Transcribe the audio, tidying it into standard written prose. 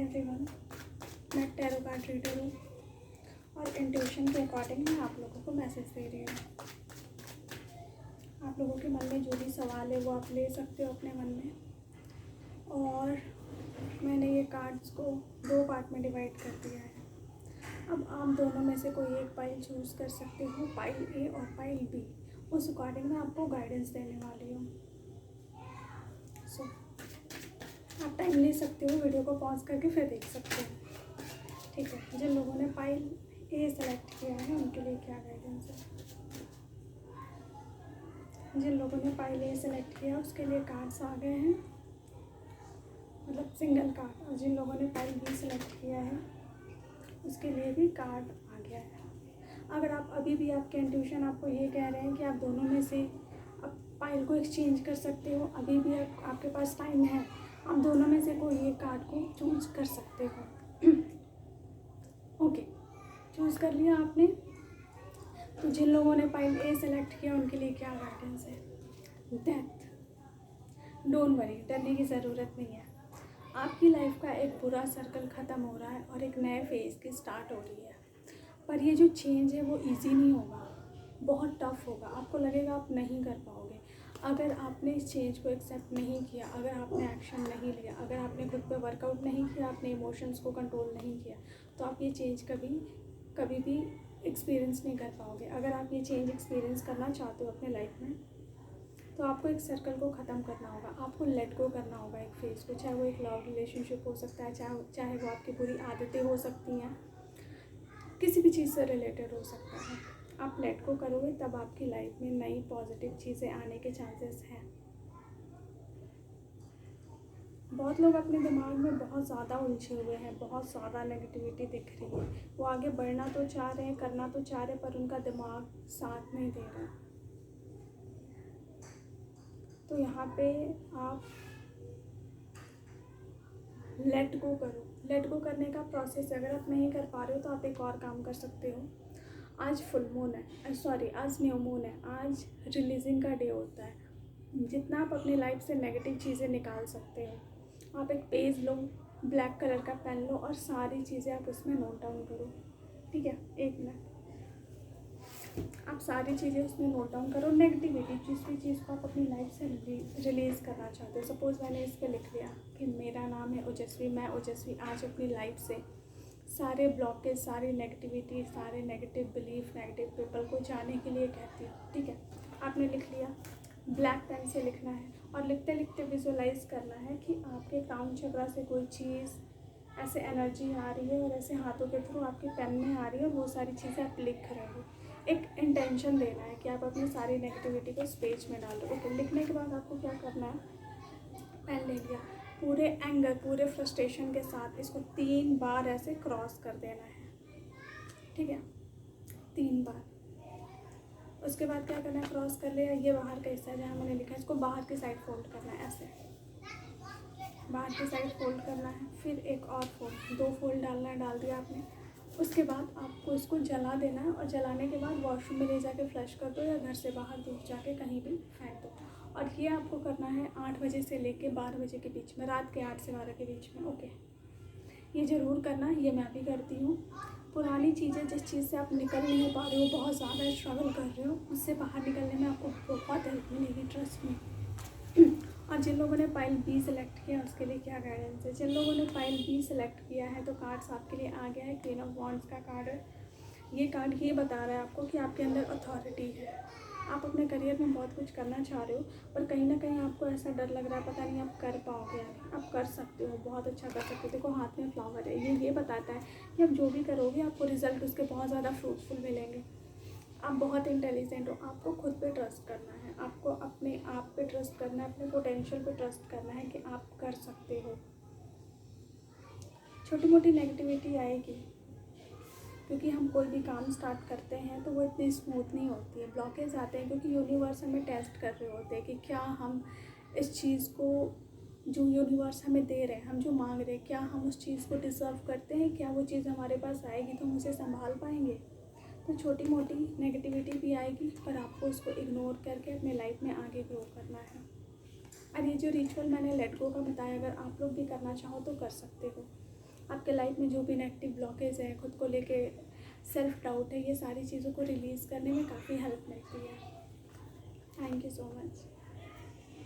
Everyone, मैं tarot card reader हूँ और इंट्यूशन के अकॉर्डिंग मैं आप लोगों को मैसेज दे रही हूँ। आप लोगों के मन में जो भी सवाल है वो आप ले सकते हो अपने मन में। और मैंने ये कार्ड्स को 2 पार्ट में डिवाइड कर दिया है। अब आप दोनों में से कोई एक पाइल चूज़ कर सकते हो, पाइल ए और पाइल बी। उस अकॉर्डिंग मैं आपको गाइडेंस देने वाली हूँ। सो आप टाइम ले सकते हो, वीडियो को पॉज करके फिर देख सकते हो। ठीक है, जिन लोगों ने पाइल ए सेलेक्ट किया है उनके लिए क्या गाइडेंस है। जिन लोगों ने पाइल ए सेलेक्ट किया उसके लिए कार्ड्स आ गए हैं, मतलब सिंगल कार्ड। और जिन लोगों ने पाइल बी सेलेक्ट किया है उसके लिए भी कार्ड आ गया है। अगर आप अभी भी आपके इंट्यूशन आपको ये कह रहे हैं कि आप दोनों में से आप पाइल को एक्सचेंज कर सकते हो, अभी भी आपके पास टाइम है, आप दोनों में से कोई एक कार्ड को चूज कर सकते हो। ओके, चूज़ कर लिया आपने। तो जिन लोगों ने पाइल ए सेलेक्ट किया उनके लिए क्या गाइडेंस है। डेथ। डोंट वरी, डरने की ज़रूरत नहीं है। आपकी लाइफ का एक बुरा सर्कल ख़त्म हो रहा है और एक नए फेज़ की स्टार्ट हो रही है। पर ये जो चेंज है वो इजी नहीं होगा, बहुत टफ होगा। आपको लगेगा आप नहीं कर पाओगे। अगर आपने इस चेंज को एक्सेप्ट नहीं किया, अगर आपने एक्शन नहीं लिया, अगर आपने खुद पे वर्कआउट नहीं किया, अपने इमोशंस को कंट्रोल नहीं किया, तो आप ये चेंज कभी भी एक्सपीरियंस नहीं कर पाओगे। अगर आप ये चेंज एक्सपीरियंस करना चाहते हो अपने लाइफ में, तो आपको एक सर्कल को ख़त्म करना होगा, आपको लेट गो करना होगा एक फेज़ को। चाहे वो एक लव रिलेशनशिप हो सकता है, चाहे वो आपकी बुरी आदतें हो सकती हैं, किसी भी चीज़ से रिलेटेड हो सकता है। आप लेट गो करोगे तब आपकी लाइफ में नई पॉजिटिव चीज़ें आने के चांसेस हैं। बहुत लोग अपने दिमाग में बहुत ज़्यादा उलझे हुए हैं, बहुत ज़्यादा नेगेटिविटी दिख रही है। वो आगे बढ़ना तो चाह रहे हैं, करना तो चाह रहे हैं, पर उनका दिमाग साथ नहीं दे रहा। तो यहाँ पे आप लेट गो करो। लेट गो करने का प्रोसेस अगर आप नहीं कर पा रहे हो तो आप एक और काम कर सकते हो। आज फुल मून है, आज न्यू मून है, आज रिलीजिंग का डे होता है। जितना आप अपनी लाइफ से नेगेटिव चीज़ें निकाल सकते हो, आप एक पेज लो, ब्लैक कलर का पेन लो और सारी चीज़ें आप उसमें नोट डाउन करो। ठीक है, 1 मिनट। आप सारी चीज़ें उसमें नोट डाउन करो। नेगेटिविटी, जिस भी चीज़ को आप अपनी लाइफ से रिलीज़ करना चाहते हो। सपोज़ मैंने इस पर लिख लिया कि मेरा नाम है ओजस्वी, मैं ओजस्वी आज अपनी लाइफ से सारे ब्लॉकेज, सारी नेगेटिविटी, सारे नेगेटिव बिलीफ, नेगेटिव पीपल को जाने के लिए कहती हूँ। ठीक है, आपने लिख लिया। ब्लैक पेन से लिखना है और लिखते लिखते विजुअलाइज करना है कि आपके क्राउन चक्रा से कोई चीज़ ऐसे एनर्जी आ रही है और ऐसे हाथों के थ्रू आपके पेन में आ रही है। वो सारी चीज़ें आप लिख रहे हो। एक इंटेंशन देना है कि आप अपनी सारी नेगेटिविटी को स्पेस में डाल दो। ओके, लिखने के बाद आपको क्या करना है, पेन ले लिया, पूरे एंगर, पूरे फ्रस्ट्रेशन के साथ इसको 3 बार ऐसे क्रॉस कर देना है। ठीक है, 3 बार। उसके बाद क्या करना है, क्रॉस कर लिया, ये बाहर का हिस्सा जहाँ मैंने लिखा है इसको बाहर की साइड फोल्ड करना है। ऐसे बाहर की साइड फोल्ड करना है, फिर एक और फोल्ड, 2 फोल्ड डालना है, डाल दिया आपने। उसके बाद आपको इसको जला देना है और जलाने के बाद वॉशरूम में ले जाके फ्लश कर दो या घर से बाहर दूर जाके कहीं भी फेंक दो। और ये आपको करना है 8 बजे से लेके 12 बजे के बीच में, रात के 8 से 12 के बीच में। ओके, ये ज़रूर करना, ये मैं भी करती हूँ। पुरानी चीज़ें, जिस चीज़ से आप निकल नहीं पा रहे हो, बहुत ज़्यादा स्ट्रगल कर रहे हो, उससे बाहर निकलने में आपको बहुत हेल्प मिलेगी, ट्रस्ट में। और जिन लोगों ने पाइल बी सेलेक्ट किया उसके लिए क्या गाइडेंस है। जिन लोगों ने पाइल बी सेलेक्ट किया है तो कार्ड्स आपके लिए आ गया है। क्वीन ऑफ वॉन्ड्स का कार्ड है। ये कार्ड ये बता रहा है आपको कि आपके अंदर अथॉरिटी है। आप अपने करियर में बहुत कुछ करना चाह रहे हो, पर कहीं ना कहीं आपको ऐसा डर लग रहा है, पता नहीं आप कर पाओगे। आप कर सकते हो, बहुत अच्छा कर सकते हो। देखो हाथ में फ्लावर है, ये बताता है कि आप जो भी करोगे आपको रिजल्ट उसके बहुत ज़्यादा फ्रूटफुल मिलेंगे। आप बहुत इंटेलिजेंट हो, आपको खुद पे ट्रस्ट करना है, आपको अपने आप पे ट्रस्ट करना है, अपने पोटेंशियल पे ट्रस्ट करना है कि आप कर सकते हो। छोटी मोटी नेगेटिविटी आएगी क्योंकि हम कोई भी काम स्टार्ट करते हैं तो वो इतनी स्मूथ नहीं होती है। ब्लॉकेज आते हैं क्योंकि यूनिवर्स हमें टेस्ट कर रहे होते हैं कि क्या हम इस चीज़ को, जो यूनिवर्स हमें दे रहे हैं, हम जो मांग रहे हैं, क्या हम उस चीज़ को डिज़र्व करते हैं, क्या वो चीज़ हमारे पास आएगी तो हम उसे संभाल पाएंगे। तो छोटी मोटी नेगेटिविटी भी आएगी, पर आपको उसको इग्नोर करके अपने लाइफ में आगे ग्रो करना है। और ये जो रिचुअल मैंने लेट गो का बताया, अगर आप लोग भी करना चाहो तो कर सकते हो। आपके लाइफ में जो भी नेगेटिव ब्लॉकेज है, खुद को लेके सेल्फ डाउट है, ये सारी चीज़ों को रिलीज़ करने में काफ़ी हेल्प मिलती है। Thank you so much.